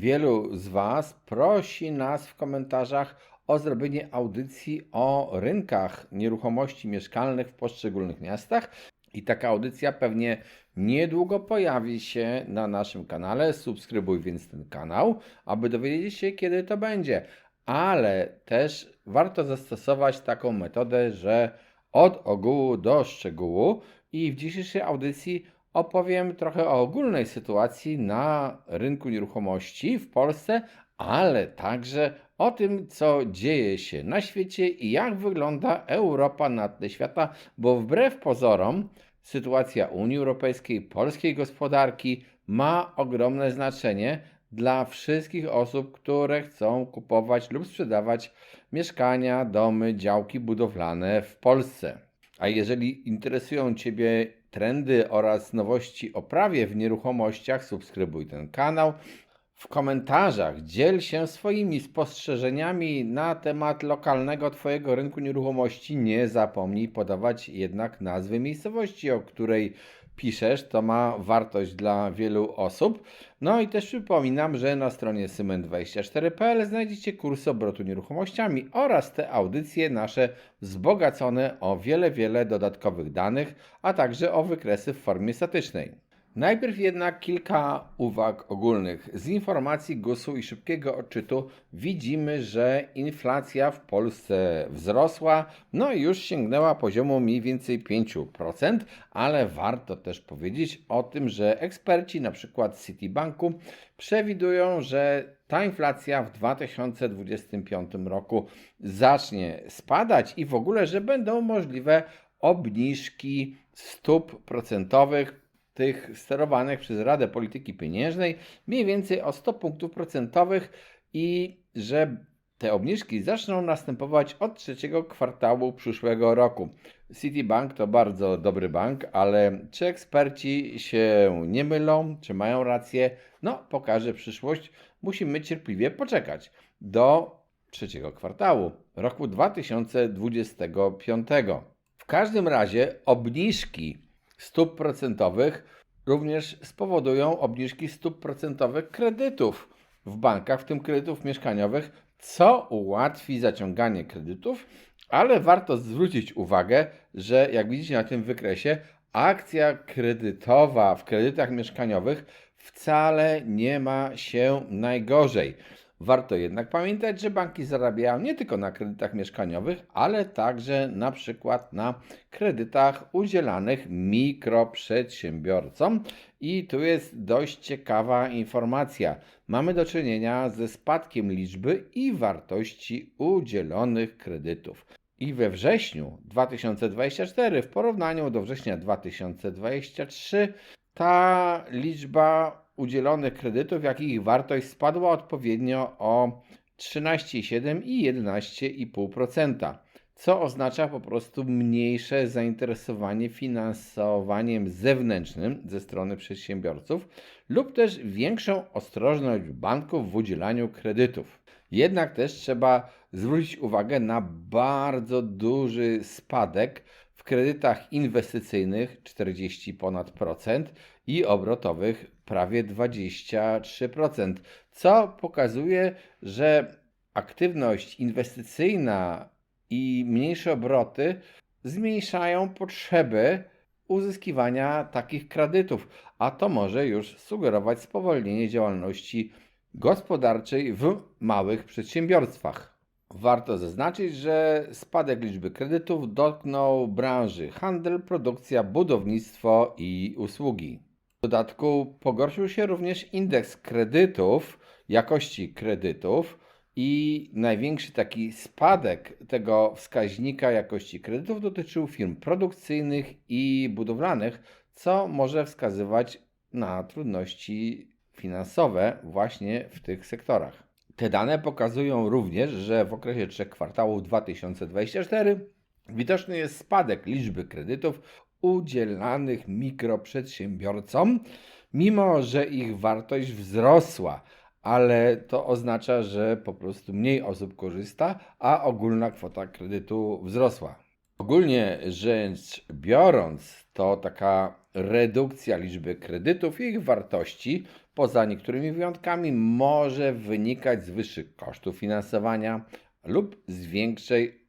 Wielu z Was prosi nas w komentarzach o zrobienie audycji o rynkach nieruchomości mieszkalnych w poszczególnych miastach. I taka audycja pewnie niedługo pojawi się na naszym kanale. Subskrybuj więc ten kanał, aby dowiedzieć się, kiedy to będzie. Ale też warto zastosować taką metodę, że od ogółu do szczegółu. I w dzisiejszej audycji opowiem trochę o ogólnej sytuacji na rynku nieruchomości w Polsce, ale także o tym, co dzieje się na świecie i jak wygląda Europa na tle świata, bo wbrew pozorom sytuacja Unii Europejskiej, polskiej gospodarki ma ogromne znaczenie dla wszystkich osób, które chcą kupować lub sprzedawać mieszkania, domy, działki budowlane w Polsce. A jeżeli interesują Ciebie trendy oraz nowości o prawie w nieruchomościach, subskrybuj ten kanał. W komentarzach dziel się swoimi spostrzeżeniami na temat lokalnego Twojego rynku nieruchomości. Nie zapomnij podawać jednak nazwy miejscowości, o której piszesz. To ma wartość dla wielu osób. No i też przypominam, że na stronie symen24.pl znajdziecie kursy obrotu nieruchomościami oraz te audycje nasze wzbogacone o wiele dodatkowych danych, a także o wykresy w formie statycznej. Najpierw jednak kilka uwag ogólnych. Z informacji GUS-u i szybkiego odczytu widzimy, że inflacja w Polsce wzrosła, no i już sięgnęła poziomu mniej więcej 5%, ale warto też powiedzieć o tym, że eksperci, np. z Citibanku, przewidują, że ta inflacja w 2025 roku zacznie spadać i w ogóle, że będą możliwe obniżki stóp procentowych, tych sterowanych przez Radę Polityki Pieniężnej, mniej więcej o 100 punktów procentowych i że te obniżki zaczną następować od trzeciego kwartału przyszłego roku. Citibank to bardzo dobry bank, ale czy eksperci się nie mylą, czy mają rację? No, pokaże przyszłość. Musimy cierpliwie poczekać do trzeciego kwartału roku 2025. W każdym razie obniżki stóp procentowych również spowodują obniżki stóp procentowych kredytów w bankach, w tym kredytów mieszkaniowych, co ułatwi zaciąganie kredytów, ale warto zwrócić uwagę, że jak widzicie na tym wykresie, akcja kredytowa w kredytach mieszkaniowych wcale nie ma się najgorzej. Warto jednak pamiętać, że banki zarabiają nie tylko na kredytach mieszkaniowych, ale także na przykład na kredytach udzielanych mikroprzedsiębiorcom. I tu jest dość ciekawa informacja. Mamy do czynienia ze spadkiem liczby i wartości udzielonych kredytów. I we wrześniu 2024 w porównaniu do września 2023 ta liczba udzielonych kredytów, jak i ich wartość spadła odpowiednio o 13,7 i 11,5%, co oznacza po prostu mniejsze zainteresowanie finansowaniem zewnętrznym ze strony przedsiębiorców lub też większą ostrożność banków w udzielaniu kredytów. Jednak też trzeba zwrócić uwagę na bardzo duży spadek w kredytach inwestycyjnych 40 ponad procent i obrotowych prawie 23%, co pokazuje, że aktywność inwestycyjna i mniejsze obroty zmniejszają potrzeby uzyskiwania takich kredytów, a to może już sugerować spowolnienie działalności gospodarczej w małych przedsiębiorstwach. Warto zaznaczyć, że spadek liczby kredytów dotknął branży handel, produkcja, budownictwo i usługi. W dodatku pogorszył się również indeks kredytów, jakości kredytów i największy taki spadek tego wskaźnika jakości kredytów dotyczył firm produkcyjnych i budowlanych, co może wskazywać na trudności finansowe właśnie w tych sektorach. Te dane pokazują również, że w okresie 3 kwartałów 2024 widoczny jest spadek liczby kredytów udzielanych mikroprzedsiębiorcom, mimo że ich wartość wzrosła, ale to oznacza, że po prostu mniej osób korzysta, a ogólna kwota kredytu wzrosła. Ogólnie rzecz biorąc, to taka redukcja liczby kredytów i ich wartości poza niektórymi wyjątkami może wynikać z wyższych kosztów finansowania lub z większej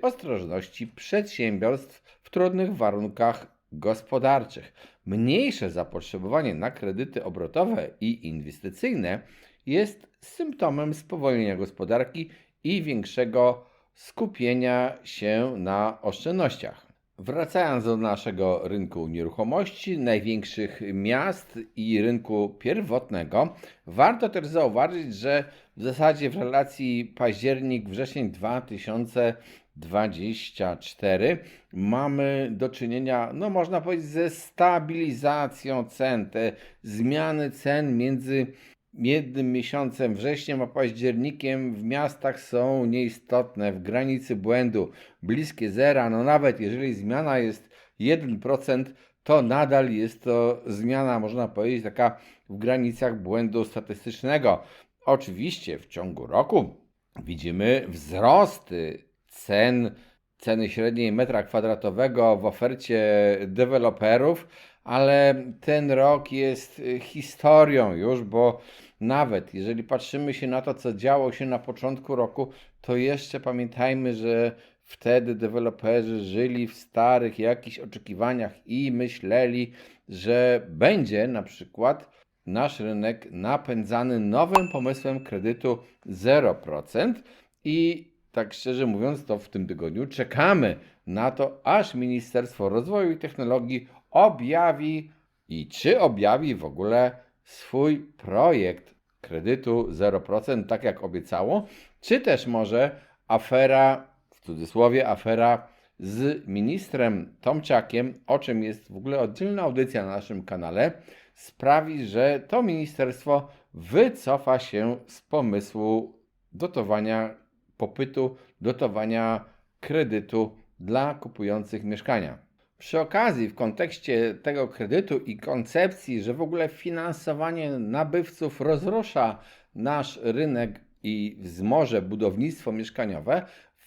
ostrożności przedsiębiorstw w trudnych warunkach gospodarczych. Mniejsze zapotrzebowanie na kredyty obrotowe i inwestycyjne jest symptomem spowolnienia gospodarki i większego skupienia się na oszczędnościach. Wracając do naszego rynku nieruchomości, największych miast i rynku pierwotnego, warto też zauważyć, że w zasadzie w relacji październik-wrzesień 2024 mamy do czynienia, no można powiedzieć, ze stabilizacją cen. Te zmiany cen między jednym miesiącem, wrześniem a październikiem w miastach są nieistotne, w granicy błędu, bliskie zera. No nawet jeżeli zmiana jest 1%, to nadal jest to zmiana, można powiedzieć, taka w granicach błędu statystycznego. Oczywiście w ciągu roku widzimy wzrosty ceny średniej metra kwadratowego w ofercie deweloperów, ale ten rok jest historią już, bo nawet jeżeli patrzymy się na to, co działo się na początku roku, to jeszcze pamiętajmy, że wtedy deweloperzy żyli w starych jakichś oczekiwaniach i myśleli, że będzie na przykład nasz rynek napędzany nowym pomysłem kredytu 0%. I tak szczerze mówiąc, to w tym tygodniu czekamy na to, aż Ministerstwo Rozwoju i Technologii czy objawi w ogóle swój projekt kredytu 0%, tak jak obiecało, czy też może afera, w cudzysłowie afera z ministrem Tomczakiem, o czym jest w ogóle oddzielna audycja na naszym kanale, sprawi, że to ministerstwo wycofa się z pomysłu dotowania popytu, dotowania kredytu dla kupujących mieszkania. Przy okazji, w kontekście tego kredytu i koncepcji, że w ogóle finansowanie nabywców rozrusza nasz rynek i wzmoże budownictwo mieszkaniowe,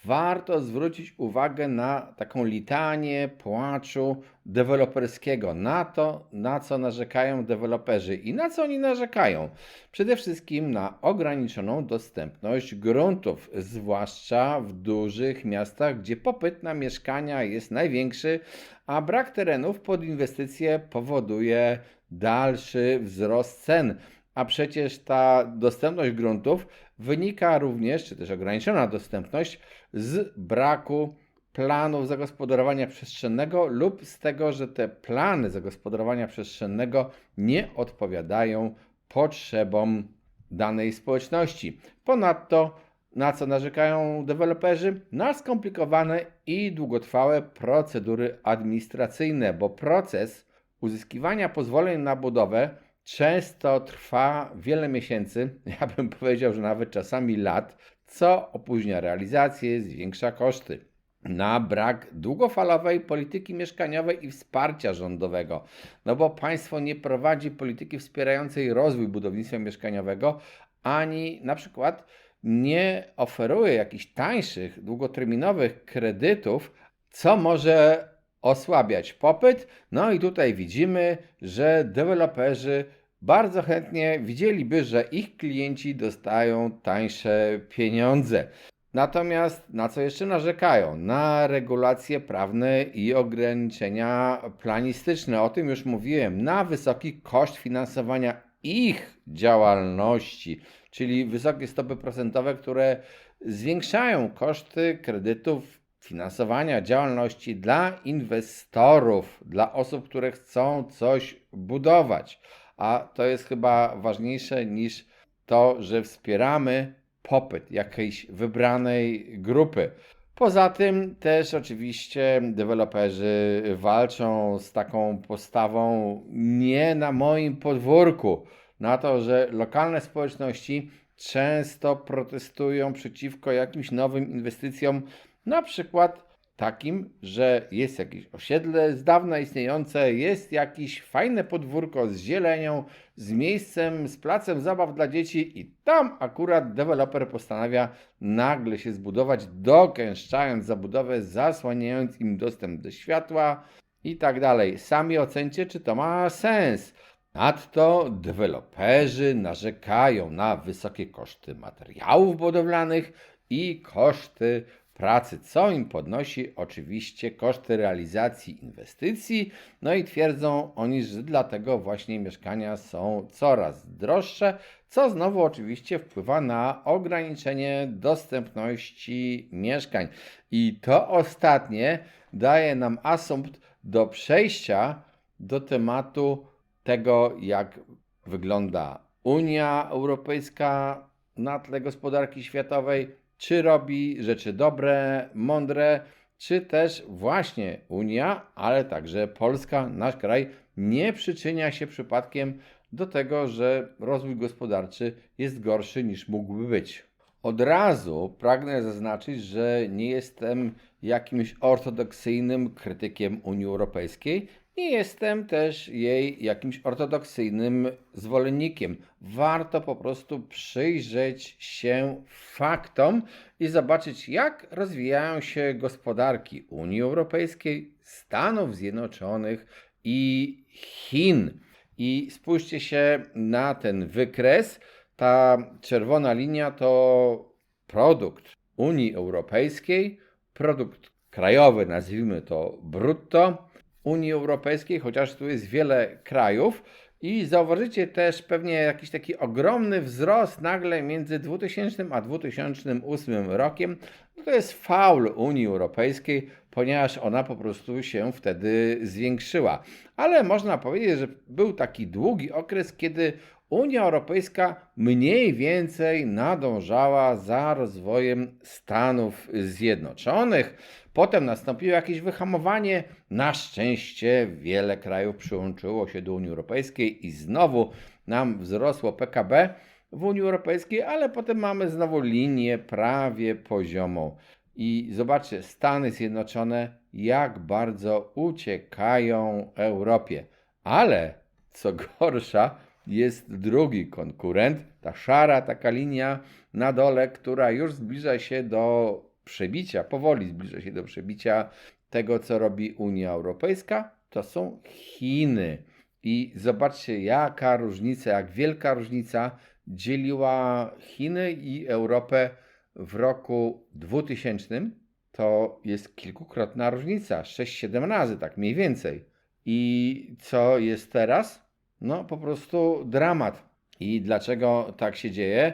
warto zwrócić uwagę na taką litanię płaczu deweloperskiego, na to, na co narzekają deweloperzy i na co oni narzekają. Przede wszystkim na ograniczoną dostępność gruntów, zwłaszcza w dużych miastach, gdzie popyt na mieszkania jest największy, a brak terenów pod inwestycje powoduje dalszy wzrost cen. A przecież ta dostępność gruntów wynika również, czy też ograniczona dostępność, z braku planów zagospodarowania przestrzennego lub z tego, że te plany zagospodarowania przestrzennego nie odpowiadają potrzebom danej społeczności. Ponadto, na co narzekają deweloperzy? Na skomplikowane i długotrwałe procedury administracyjne, bo proces uzyskiwania pozwoleń na budowę często trwa wiele miesięcy, ja bym powiedział, że nawet czasami lat, co opóźnia realizację, zwiększa koszty. Na brak długofalowej polityki mieszkaniowej i wsparcia rządowego. No bo państwo nie prowadzi polityki wspierającej rozwój budownictwa mieszkaniowego, ani na przykład nie oferuje jakichś tańszych, długoterminowych kredytów, co może osłabiać popyt. No i tutaj widzimy, że deweloperzy bardzo chętnie widzieliby, że ich klienci dostają tańsze pieniądze. Natomiast na co jeszcze narzekają? Na regulacje prawne i ograniczenia planistyczne. O tym już mówiłem. Na wysoki koszt finansowania ich działalności, czyli wysokie stopy procentowe, które zwiększają koszty kredytów, finansowania działalności dla inwestorów, dla osób, które chcą coś budować. A to jest chyba ważniejsze niż to, że wspieramy popyt jakiejś wybranej grupy. Poza tym też oczywiście deweloperzy walczą z taką postawą nie na moim podwórku, na to, że lokalne społeczności często protestują przeciwko jakimś nowym inwestycjom, na przykład takim, że jest jakieś osiedle z dawna istniejące, jest jakieś fajne podwórko z zielenią, z miejscem, z placem zabaw dla dzieci i tam akurat deweloper postanawia nagle się zbudować, dogęszczając zabudowę, zasłaniając im dostęp do światła i tak dalej. Sami ocencie, czy to ma sens. Nadto deweloperzy narzekają na wysokie koszty materiałów budowlanych i koszty pracy, co im podnosi oczywiście koszty realizacji inwestycji. No i twierdzą oni, że dlatego właśnie mieszkania są coraz droższe, co znowu oczywiście wpływa na ograniczenie dostępności mieszkań. I to ostatnie daje nam asumpt do przejścia do tematu tego, jak wygląda Unia Europejska na tle gospodarki światowej, czy robi rzeczy dobre, mądre, czy też właśnie Unia, ale także Polska, nasz kraj, nie przyczynia się przypadkiem do tego, że rozwój gospodarczy jest gorszy niż mógłby być. Od razu pragnę zaznaczyć, że nie jestem jakimś ortodoksyjnym krytykiem Unii Europejskiej. Nie jestem też jej jakimś ortodoksyjnym zwolennikiem. Warto po prostu przyjrzeć się faktom i zobaczyć, jak rozwijają się gospodarki Unii Europejskiej, Stanów Zjednoczonych i Chin. I spójrzcie się na ten wykres. Ta czerwona linia to produkt Unii Europejskiej, produkt krajowy, nazwijmy to brutto Unii Europejskiej, chociaż tu jest wiele krajów. I zauważycie też pewnie jakiś taki ogromny wzrost nagle między 2000 a 2008 rokiem. No to jest faul Unii Europejskiej, ponieważ ona po prostu się wtedy zwiększyła. Ale można powiedzieć, że był taki długi okres, kiedy Unia Europejska mniej więcej nadążała za rozwojem Stanów Zjednoczonych. Potem nastąpiło jakieś wyhamowanie. Na szczęście wiele krajów przyłączyło się do Unii Europejskiej i znowu nam wzrosło PKB w Unii Europejskiej, ale potem mamy znowu linię prawie poziomą. I zobaczcie, Stany Zjednoczone jak bardzo uciekają Europie. Ale co gorsza, jest drugi konkurent, ta szara taka linia na dole, która już zbliża się do przebicia, powoli zbliża się do przebicia tego, co robi Unia Europejska, to są Chiny. I zobaczcie, jaka różnica, jak wielka różnica dzieliła Chiny i Europę w roku 2000. To jest kilkukrotna różnica, 6-7 razy, tak mniej więcej. I co jest teraz? No po prostu dramat. I dlaczego tak się dzieje?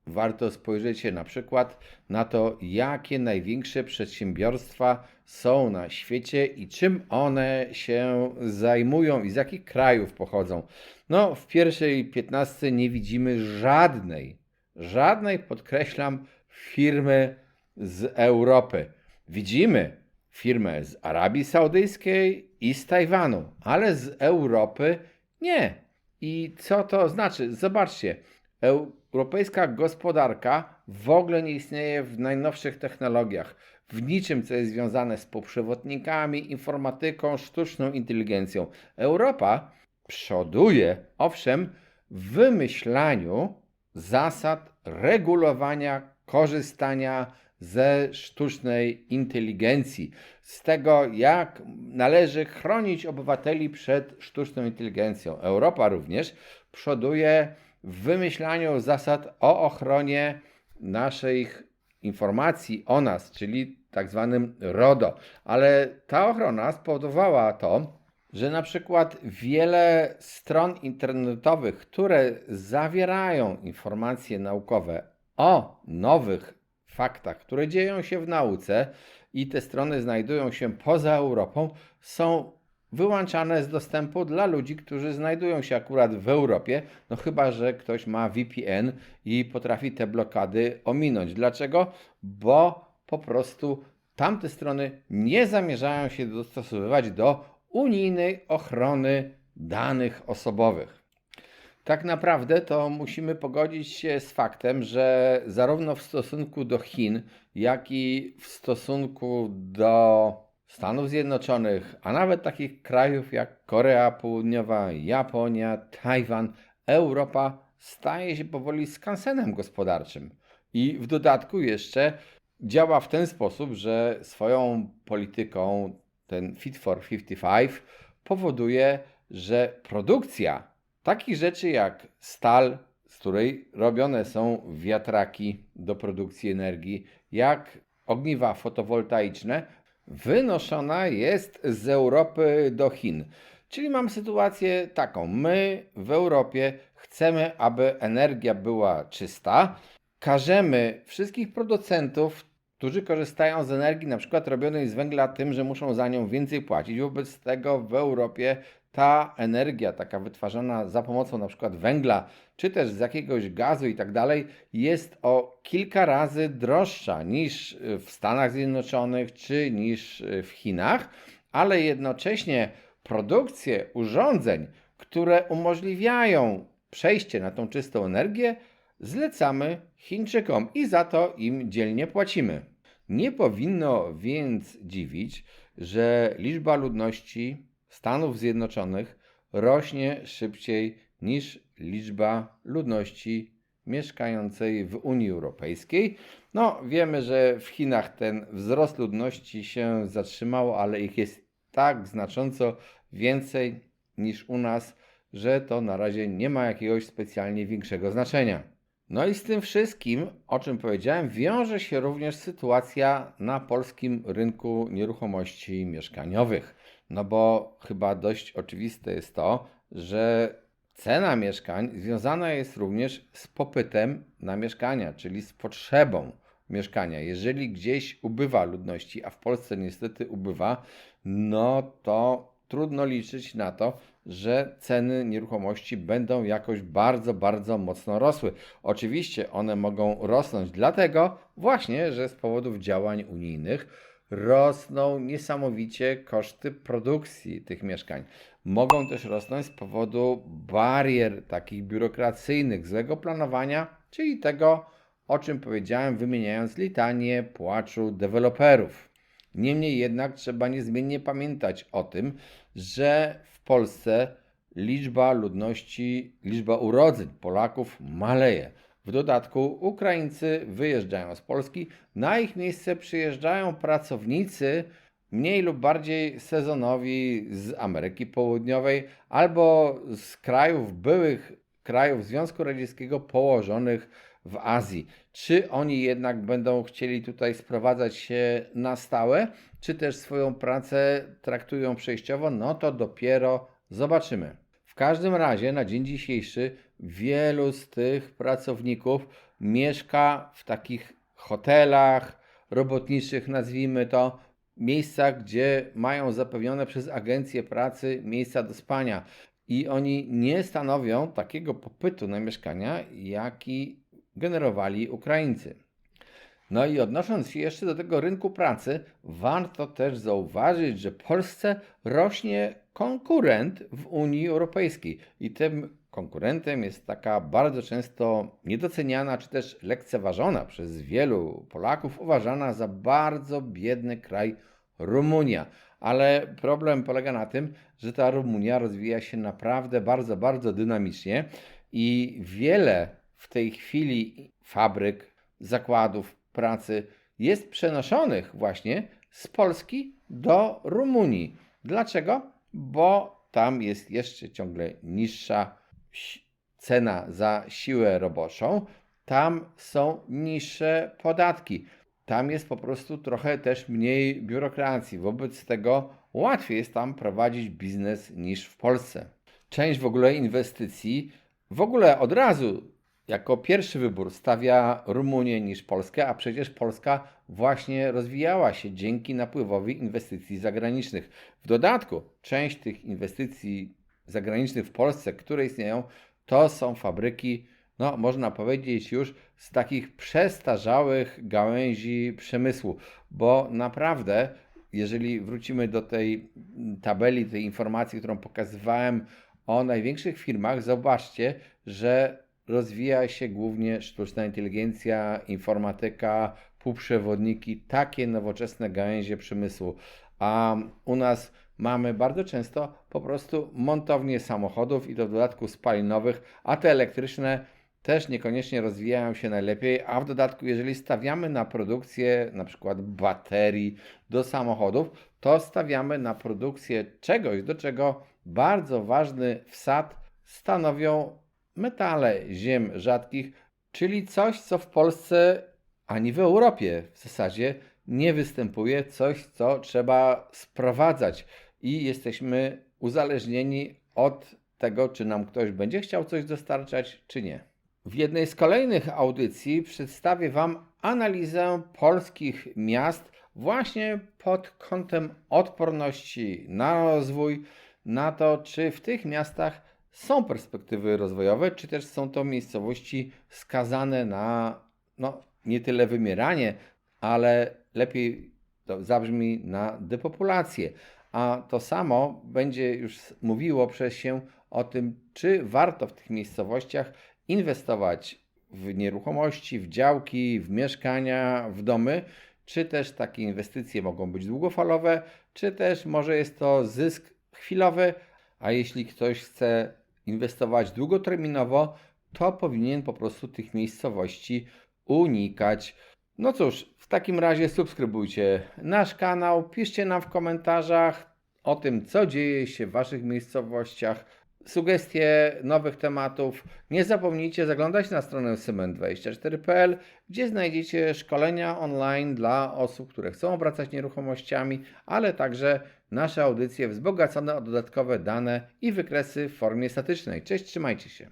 Warto spojrzeć się na przykład na to, jakie największe przedsiębiorstwa są na świecie i czym one się zajmują i z jakich krajów pochodzą. No, w pierwszej 15 nie widzimy żadnej, podkreślam, firmy z Europy. Widzimy firmę z Arabii Saudyjskiej i z Tajwanu, ale z Europy nie. I co to znaczy? Zobaczcie, europejska gospodarka w ogóle nie istnieje w najnowszych technologiach, w niczym, co jest związane z półprzewodnikami, informatyką, sztuczną inteligencją. Europa przoduje, owszem, w wymyślaniu zasad regulowania, korzystania ze sztucznej inteligencji, z tego, jak należy chronić obywateli przed sztuczną inteligencją. Europa również przoduje w wymyślaniu zasad o ochronie naszych informacji o nas, czyli tak zwanym RODO. Ale ta ochrona spowodowała to, że na przykład wiele stron internetowych, które zawierają informacje naukowe o nowych faktach, które dzieją się w nauce i te strony znajdują się poza Europą, są wyłączane z dostępu dla ludzi, którzy znajdują się akurat w Europie, no chyba że ktoś ma VPN i potrafi te blokady ominąć. Dlaczego? Bo po prostu tamte strony nie zamierzają się dostosowywać do unijnej ochrony danych osobowych. Tak naprawdę to musimy pogodzić się z faktem, że zarówno w stosunku do Chin, jak i w stosunku do Stanów Zjednoczonych, a nawet takich krajów jak Korea Południowa, Japonia, Tajwan, Europa staje się powoli skansenem gospodarczym. I w dodatku jeszcze działa w ten sposób, że swoją polityką ten Fit for 55 powoduje, że produkcja Takich rzeczy jak stal, z której robione są wiatraki do produkcji energii, jak ogniwa fotowoltaiczne, wynoszona jest z Europy do Chin. Czyli mam sytuację taką: my w Europie chcemy, aby energia była czysta, karzemy wszystkich producentów, którzy korzystają z energii na przykład robionej z węgla, tym, że muszą za nią więcej płacić. Wobec tego w Europie ta energia taka wytwarzana za pomocą na przykład węgla, czy też z jakiegoś gazu i tak dalej, jest o kilka razy droższa niż w Stanach Zjednoczonych, czy niż w Chinach, ale jednocześnie produkcję urządzeń, które umożliwiają przejście na tą czystą energię, zlecamy Chińczykom i za to im dzielnie płacimy. Nie powinno więc dziwić, że liczba ludności Stanów Zjednoczonych rośnie szybciej niż liczba ludności mieszkającej w Unii Europejskiej. No, wiemy, że w Chinach ten wzrost ludności się zatrzymał, ale ich jest tak znacząco więcej niż u nas, że to na razie nie ma jakiegoś specjalnie większego znaczenia. No i z tym wszystkim, o czym powiedziałem, wiąże się również sytuacja na polskim rynku nieruchomości mieszkaniowych. No bo chyba dość oczywiste jest to, że cena mieszkań związana jest również z popytem na mieszkania, czyli z potrzebą mieszkania. Jeżeli gdzieś ubywa ludności, a w Polsce niestety ubywa, no to trudno liczyć na to, że ceny nieruchomości będą jakoś bardzo, bardzo mocno rosły. Oczywiście one mogą rosnąć dlatego właśnie, że z powodów działań unijnych rosną niesamowicie koszty produkcji tych mieszkań. Mogą też rosnąć z powodu barier takich biurokracyjnych, złego planowania, czyli tego, o czym powiedziałem, wymieniając litanię płaczu deweloperów. Niemniej jednak trzeba niezmiennie pamiętać o tym, że w Polsce liczba ludności, liczba urodzeń Polaków maleje. W dodatku Ukraińcy wyjeżdżają z Polski, na ich miejsce przyjeżdżają pracownicy mniej lub bardziej sezonowi z Ameryki Południowej albo z byłych krajów Związku Radzieckiego położonych w Azji. Czy oni jednak będą chcieli tutaj sprowadzać się na stałe, czy też swoją pracę traktują przejściowo? No to dopiero zobaczymy. W każdym razie na dzień dzisiejszy wielu z tych pracowników mieszka w takich hotelach robotniczych, nazwijmy to, miejscach, gdzie mają zapewnione przez agencje pracy miejsca do spania. I oni nie stanowią takiego popytu na mieszkania, jaki generowali Ukraińcy. No i odnosząc się jeszcze do tego rynku pracy, warto też zauważyć, że w Polsce rośnie konkurent w Unii Europejskiej i tym konkurentem jest taka bardzo często niedoceniana czy też lekceważona przez wielu Polaków, uważana za bardzo biedny kraj Rumunia. Ale problem polega na tym, że ta Rumunia rozwija się naprawdę bardzo, bardzo dynamicznie i wiele w tej chwili fabryk, zakładów pracy jest przenoszonych właśnie z Polski do Rumunii. Dlaczego? Bo tam jest jeszcze ciągle niższa cena za siłę roboczą, tam są niższe podatki, tam jest po prostu trochę też mniej biurokracji. Wobec tego łatwiej jest tam prowadzić biznes niż w Polsce. Część w ogóle inwestycji w ogóle od razu jako pierwszy wybór stawia Rumunię niż Polskę, a przecież Polska właśnie rozwijała się dzięki napływowi inwestycji zagranicznych. W dodatku część tych inwestycji zagranicznych w Polsce, które istnieją, to są fabryki, no można powiedzieć już z takich przestarzałych gałęzi przemysłu, bo naprawdę, jeżeli wrócimy do tej tabeli, tej informacji, którą pokazywałem o największych firmach, zobaczcie, że rozwija się głównie sztuczna inteligencja, informatyka, półprzewodniki, takie nowoczesne gałęzie przemysłu. A u nas mamy bardzo często po prostu montownie samochodów i to w dodatku spalinowych, a te elektryczne też niekoniecznie rozwijają się najlepiej, a w dodatku jeżeli stawiamy na produkcję na przykład baterii do samochodów, to stawiamy na produkcję czegoś, do czego bardzo ważny wsad stanowią metale ziem rzadkich, czyli coś, co w Polsce ani w Europie w zasadzie nie występuje, coś, co trzeba sprowadzać i jesteśmy uzależnieni od tego, czy nam ktoś będzie chciał coś dostarczać, czy nie. W jednej z kolejnych audycji przedstawię Wam analizę polskich miast właśnie pod kątem odporności na rozwój, na to, czy w tych miastach są perspektywy rozwojowe, czy też są to miejscowości skazane na nie tyle wymieranie, ale lepiej to zabrzmi na depopulację. A to samo będzie już mówiło przez się o tym, czy warto w tych miejscowościach inwestować w nieruchomości, w działki, w mieszkania, w domy, czy też takie inwestycje mogą być długofalowe, czy też może jest to zysk chwilowy, a jeśli ktoś chce inwestować długoterminowo, to powinien po prostu tych miejscowości unikać. No cóż, w takim razie subskrybujcie nasz kanał, piszcie nam w komentarzach o tym, co dzieje się w Waszych miejscowościach, sugestie nowych tematów. Nie zapomnijcie zaglądać na stronę cement24.pl, gdzie znajdziecie szkolenia online dla osób, które chcą obracać nieruchomościami, ale także nasze audycje wzbogacone o dodatkowe dane i wykresy w formie statycznej. Cześć, trzymajcie się.